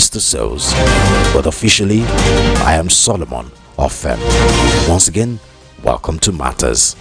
belongs to souls. But officially, I am Solomon of Fem. Once again, welcome to Matters.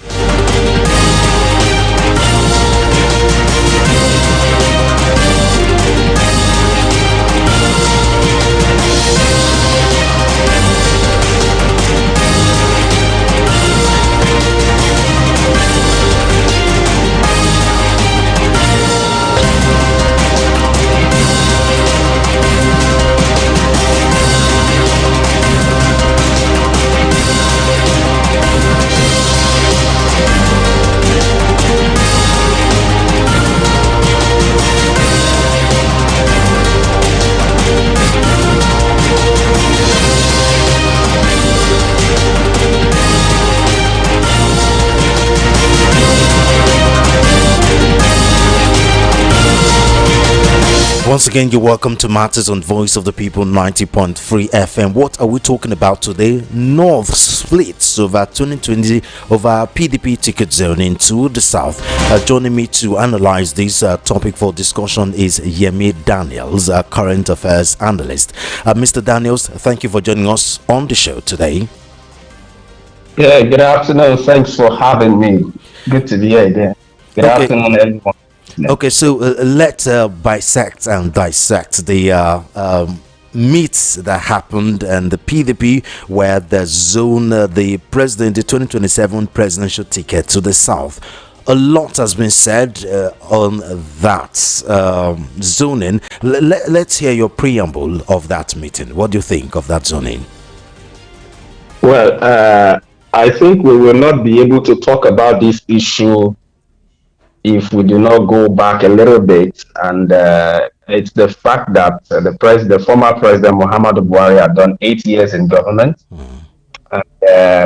Once again, you're welcome to Matters on Voice of the People 90.3 FM. What are we talking about today? North splits over 2020 over PDP ticket zoning to the south. Joining me to analyze this topic for discussion is Yemi Daniels, current affairs analyst. Mr. Daniels, thank you for joining us on the show today. Yeah, good afternoon. Thanks for having me. Good to be here. Good afternoon, everyone. Okay, so let's bisect and dissect the meets that happened and the PDP where the zone the 2027 presidential ticket to the south. A lot has been said on that zoning. Let's hear your preamble of that meeting. What do you think of that zoning? Well, I think we will not be able to talk about this issue if we do not go back a little bit, and it's the fact that the former president Muhammadu Buhari had done 8 years in government, and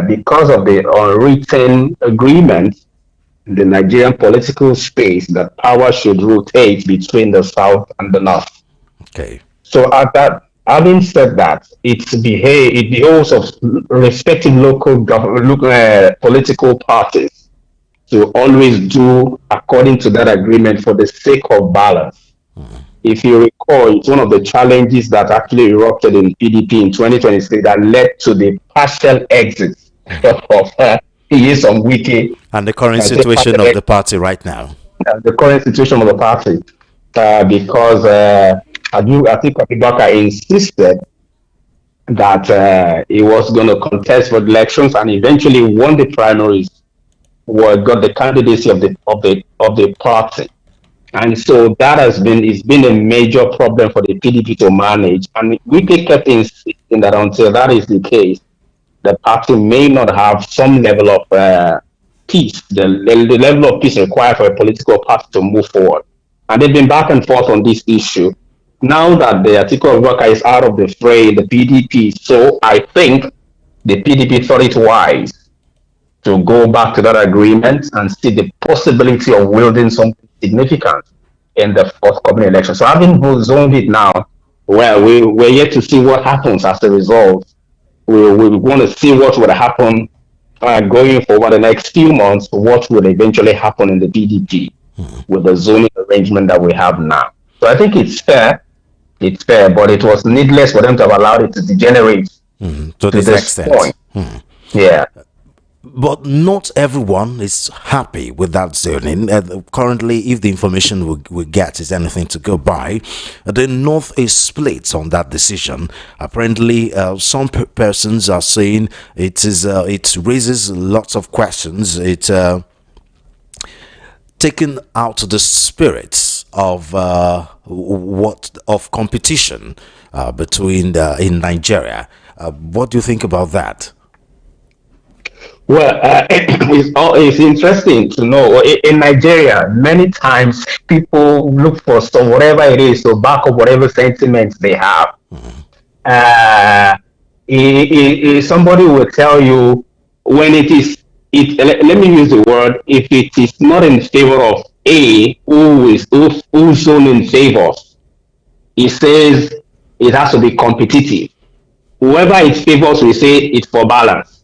because of the unwritten agreement in the Nigerian political space that power should rotate between the south and the north. Okay. So having said that, it behoves of respective local political parties to always do according to that agreement for the sake of balance. If you recall, it's one of the challenges that actually erupted in PDP in 2023 that led to the partial exit of years on Wiki. And the current situation of the party right now. The current situation of the party, because Atiku Abubakar insisted that he was going to contest for the elections and eventually won the primaries. Got the candidacy of the party, and so that has been a major problem for the PDP to manage. And we kept insisting that until that is the case, the party may not have some level of peace, the level of peace required for a political party to move forward. And they've been back and forth on this issue. Now that the Atiku Abubakar is out of the fray, the PDP, so I think the PDP thought it wise to go back to that agreement and see the possibility of wielding something significant in the forthcoming election. So having zoned it now, well, we're yet to see what happens as a result. We want to see what would happen going forward the next few months, what will eventually happen in the PDP with the zoning arrangement that we have now. So I think it's fair, but it was needless for them to have allowed it to degenerate to this point. Yeah. But not everyone is happy with that zoning. Currently, if the information we get is anything to go by, the North is split on that decision. Apparently, some persons are saying it raises lots of questions. It taking out the spirits of competition between in Nigeria. What do you think about that? Well, it's interesting to know in Nigeria, many times people look for whatever it is to back up whatever sentiments they have. Somebody will tell you when let me use the word, if it is not in favor of A, who's zoning favors, he says it has to be competitive. Whoever it favors will say it's for balance.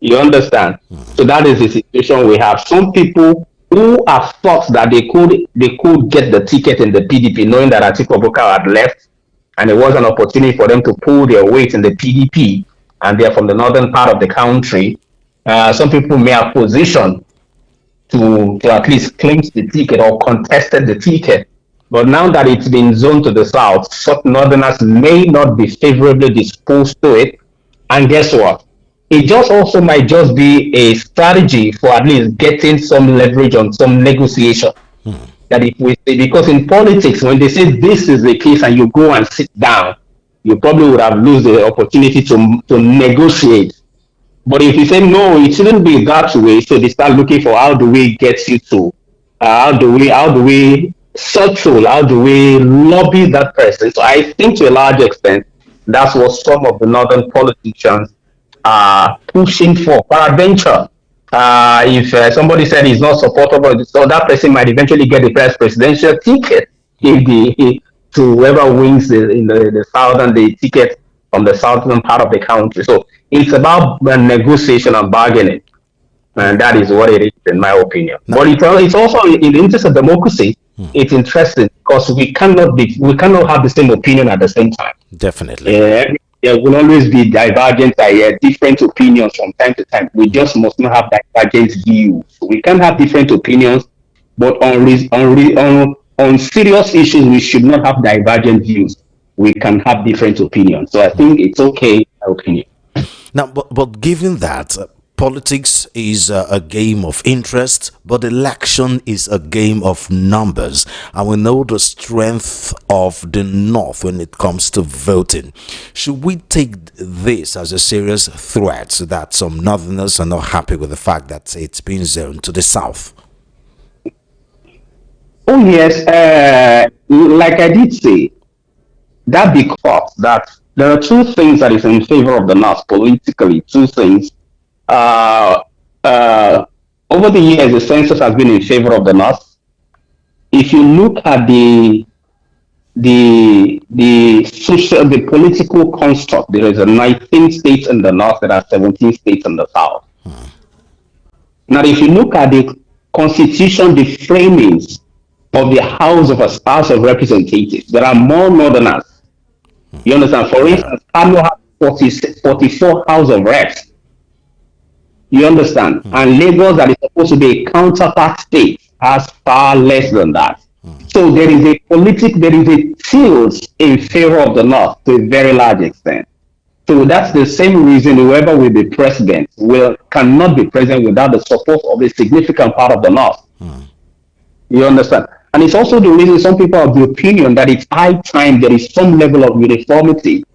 You understand? So that is the situation we have. Some people who have thought that they could get the ticket in the PDP, knowing that Atiku Abubakar had left, and it was an opportunity for them to pull their weight in the PDP, and they're from the northern part of the country. Some people may have positioned to at least claim the ticket or contested the ticket. But now that it's been zoned to the south, such northerners may not be favorably disposed to it. And guess what? It just also might just be a strategy for at least getting some leverage on some negotiation. That if we say, because in politics, when they say this is the case and you go and sit down, you probably would have lost the opportunity to negotiate. But if you say no, it shouldn't be that way. So they start looking for how do we get you to, how do we circle, how do we lobby that person. So I think to a large extent, that's what some of the northern politicians are pushing for. Peradventure, if somebody said he's not supportable, so that person might eventually get the presidential ticket if to whoever wins the southern the ticket from the southern part of the country. So it's about negotiation and bargaining, and that is what it is, in my opinion. No. But it's also in the interest of democracy. It's interesting because we cannot have the same opinion at the same time. Definitely. There will always be divergent, different opinions from time to time. We just must not have divergent views. We can have different opinions, but on serious issues, we should not have divergent views. We can have different opinions. So I think it's okay, in my opinion. Now, but given that politics is a game of interest, but election is a game of numbers, and we know the strength of the North when it comes to voting, should we take this as a serious threat that some Northerners are not happy with the fact that it's been zoned to the South? Oh yes, like I did say, that because that there are two things that is in favor of the North politically. Two things. Over the years, the census has been in favor of the North. If you look at the political construct, there is 19 states in the North, there are 17 states in the South. Now, if you look at the constitution, the framings of the House of Representatives, there are more Northerners. You understand? For instance, Kano has 44 House of Reps. You understand? And Lagos, that is supposed to be a counterpart state, has far less than that. So there is a tilt in favor of the North to a very large extent. So that's the same reason whoever will be president cannot be president without the support of a significant part of the North. You understand? And it's also the reason some people have the opinion that it's high time there is some level of uniformity.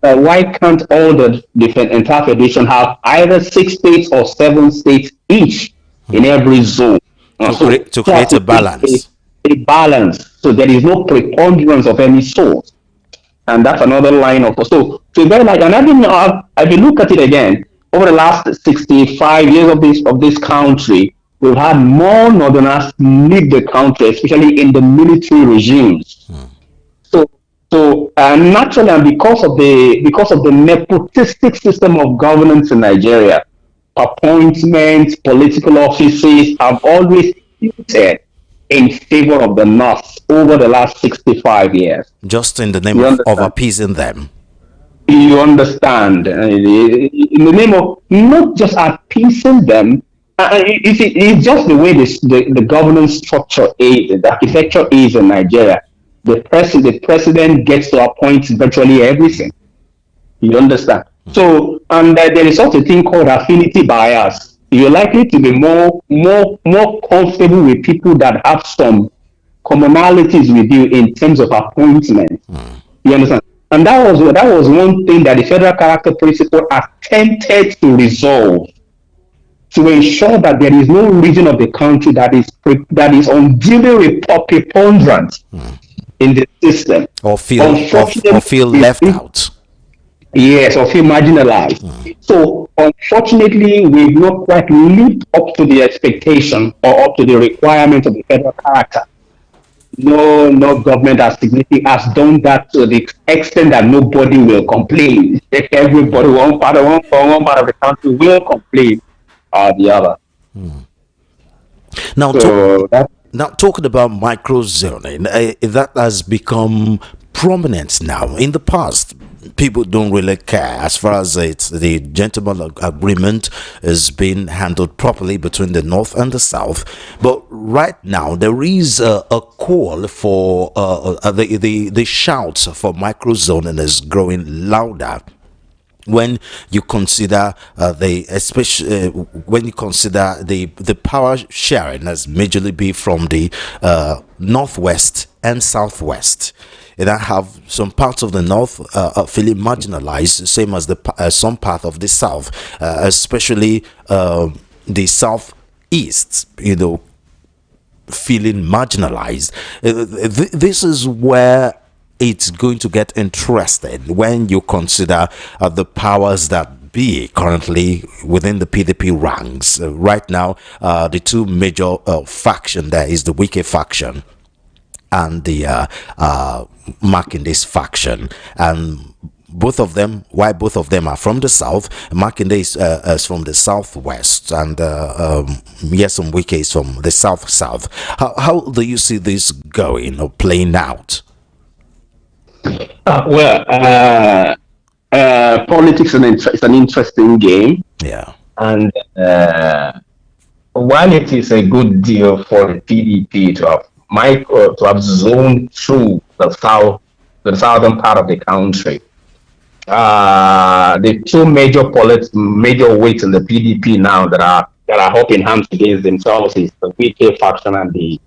Why can't all the different entire federation have either 6 states or 7 states each in every zone? To create a balance. A balance. So there is no preponderance of any sort. And that's another line of so very like, and I've been look at it again over the last 65 years of this country. We've had more Northerners leave the country, especially in the military regimes. So naturally, and because of the nepotistic system of governance in Nigeria, appointments, political offices have always tilted in favor of the North over the last 65 years. Just in the name of appeasing them. You understand? In the name of not just appeasing them, it's just the way the governance structure is, the architecture is in Nigeria. The president gets to appoint virtually everything. You understand? So, and there is also a thing called affinity bias. You're likely to be more comfortable with people that have some commonalities with you in terms of appointment. You understand? And that was one thing that the federal character principle attempted to resolve, to ensure that there is no region of the country that is unduly preponderant in the system, or feel left out. Yes, or feel marginalized. So unfortunately, we've not quite lived up to the expectation or up to the requirement of the federal character. No government has done that to the extent that nobody will complain. Everybody, one part of the country will complain, or the other. Now, talking about microzoning, that has become prominent now. In the past, people don't really care as far as the gentleman agreement is being handled properly between the north and the south. But right now, there is a call for the shouts for microzoning is growing louder when you consider when you consider the power sharing as majorly be from the northwest and southwest. And I have some parts of the north feeling marginalized, same as the some part of the south, especially the southeast, feeling marginalized. This is where it's going to get interesting when you consider the powers that be currently within the PDP ranks. Right now, the two major faction there is the Wike faction and the Makinde's faction, and both of them are from the south. Makinde is from the southwest, and yes, Wike is from the south. How do you see this going or playing out? Politics is an interesting game. Yeah. And while it is a good deal for the PDP to have zoned through the southern part of the country, the two major weights in the PDP now that are hopping hands against themselves is the PK faction and the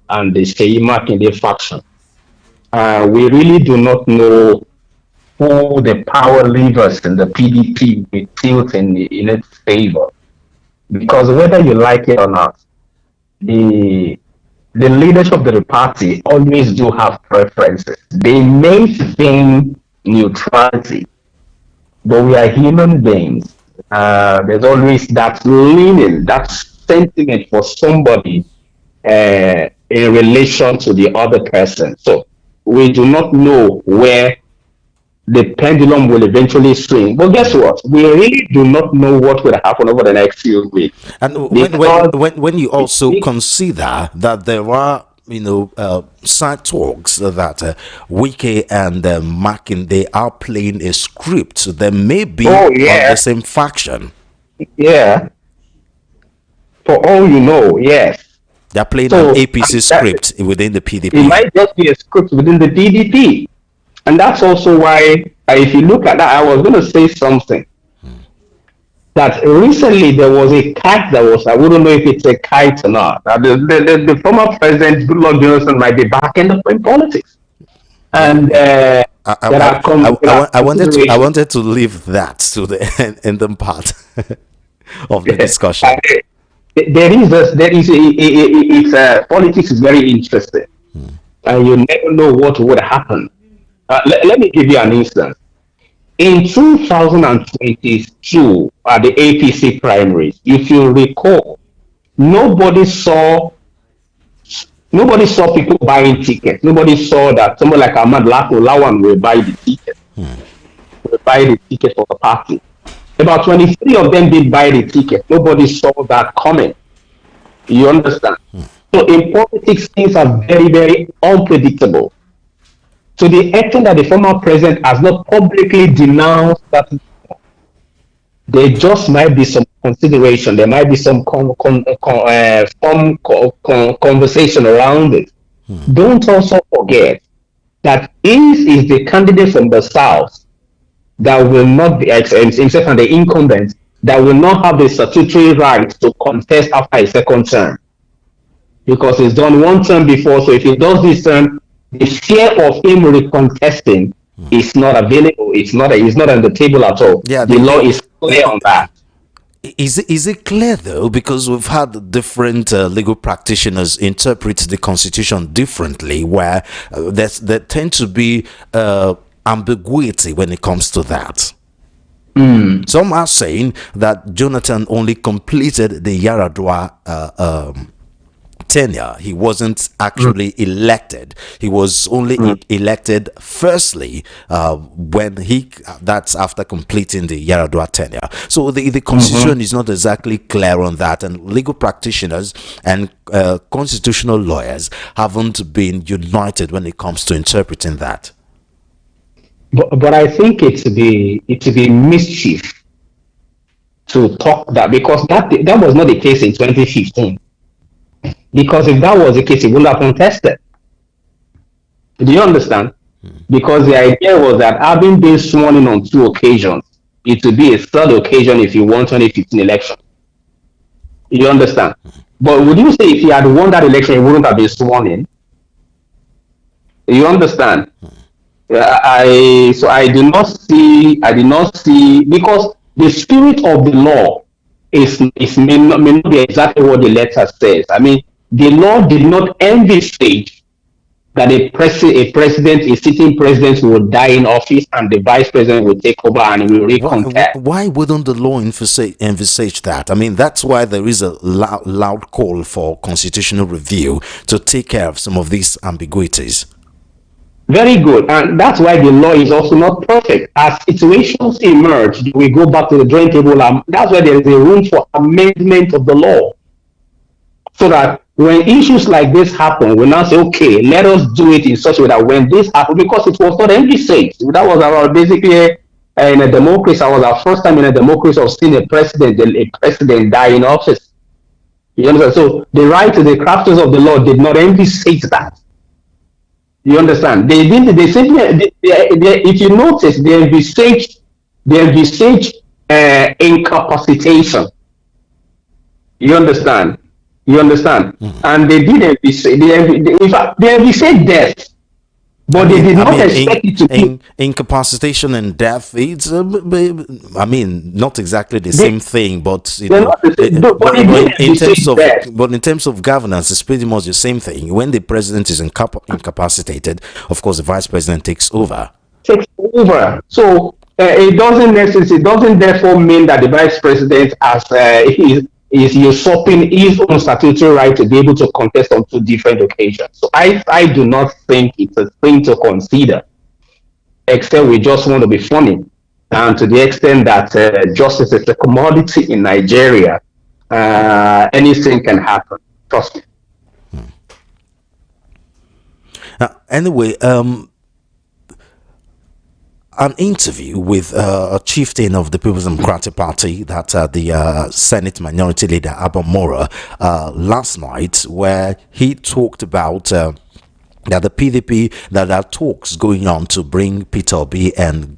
Seyi Makinde faction. We really do not know who the power levers in the PDP will tilt in its favor, because whether you like it or not, the leadership of the party always do have preferences. They may feign neutrality, but we are human beings. There's always that leaning, that sentiment for somebody in relation to the other person. So we do not know where the pendulum will eventually swing. But guess what? We really do not know what will happen over the next few weeks. And when you also consider that there are, side talks that Wike and Makinde are playing a script, there may be on the same faction. Yeah. For all you know, yes. They're playing an APC script within the PDP. It might just be a script within the PDP. And that's also why, if you look at that, I was going to say something. That recently there was a kite I wouldn't know if it's a kite or not. The former president, Goodluck Jonathan, might be back in politics. And I wanted to leave that to the ending part of the discussion. Politics is very interesting, and you never know what would happen. Let me give you an instance. In 2022, at the APC primaries, if you recall, nobody saw people buying tickets. Nobody saw that someone like Ahmad Lawan will buy the ticket. Will buy the ticket for the party. About 23 of them did buy the ticket. Nobody saw that coming. You understand? So in politics, things are very, very unpredictable. To the extent that the former president has not publicly denounced that, there just might be some consideration. There might be some conversation around it. Don't also forget that he is the candidate from the South that will not be, himself and the incumbent, that will not have the statutory right to contest after a second term, because he's done one term before. So if he does this term, the fear of him recontesting is not available. It's not on the table at all. Yeah, the law is clear on that. Is it clear though? Because we've had different legal practitioners interpret the Constitution differently, where there tend to be ambiguity when it comes to that. Some are saying that Jonathan only completed the Yaradua tenure. He wasn't actually elected. He was only elected firstly when that's after completing the Yaradua tenure. So the constitution is not exactly clear on that, and legal practitioners and constitutional lawyers haven't been united when it comes to interpreting that. But I think it's the mischief to talk that, because that was not the case in 2015. Because if that was the case, it would have contested. Do you understand? Because the idea was that having been sworn in on 2 occasions, it would be a third occasion if you won 2015 election. You understand? But would you say if he had won that election, he wouldn't have been sworn in? You understand? I did not see, because the spirit of the law may not be exactly what the letter says. I mean, the law did not envisage that a sitting president will die in office and the vice president will take over and will recontest. Why wouldn't the law envisage that? I mean, that's why there is a loud call for constitutional review to take care of some of these ambiguities. Very good, and that's why the law is also not perfect. As situations emerge, we go back to the drawing table. That's why there is a room for amendment of the law, so that when issues like this happen, we now say, okay, let us do it in such a way that when this happens, because it was not envisaged. That was our basically in a democracy. That was our first time in a democracy of seeing a president die in office. You understand? So the crafters of the law did not envisage that. You understand? They simply, if you notice, they envisage incapacitation. You understand? And they did they envisage death. But they did not expect it to be incapacitation and death. It's not exactly the same thing, but in terms of governance, it's pretty much the same thing. When the president is incapacitated, of course, the vice president takes over. So it doesn't therefore mean that the vice president is usurping his own statutory right to be able to contest on 2 different occasions. So I do not think it's a thing to consider, except we just want to be funny. And to the extent that justice is a commodity in Nigeria, anything can happen. Trust me. Anyway, an interview with a chieftain of the People's Democratic Party, that the Senate Minority Leader Abamora, last night, where he talked about that the PDP, that there are talks going on to bring Peter Obi and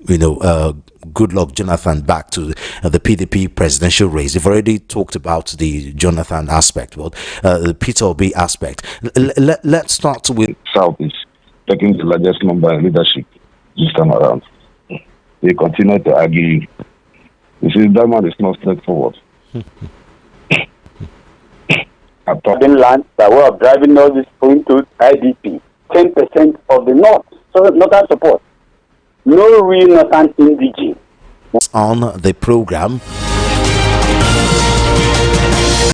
Goodluck Jonathan back to the PDP presidential race. They've already talked about the Jonathan aspect, but the Peter Obi aspect. Let's start with South is taking the largest number in leadership this time around. They continue to argue. You see, that man is not straightforward. Urban land, by way of driving all this into IDP, 10% of the North, so Northern support. No real Northern indigene. On the program.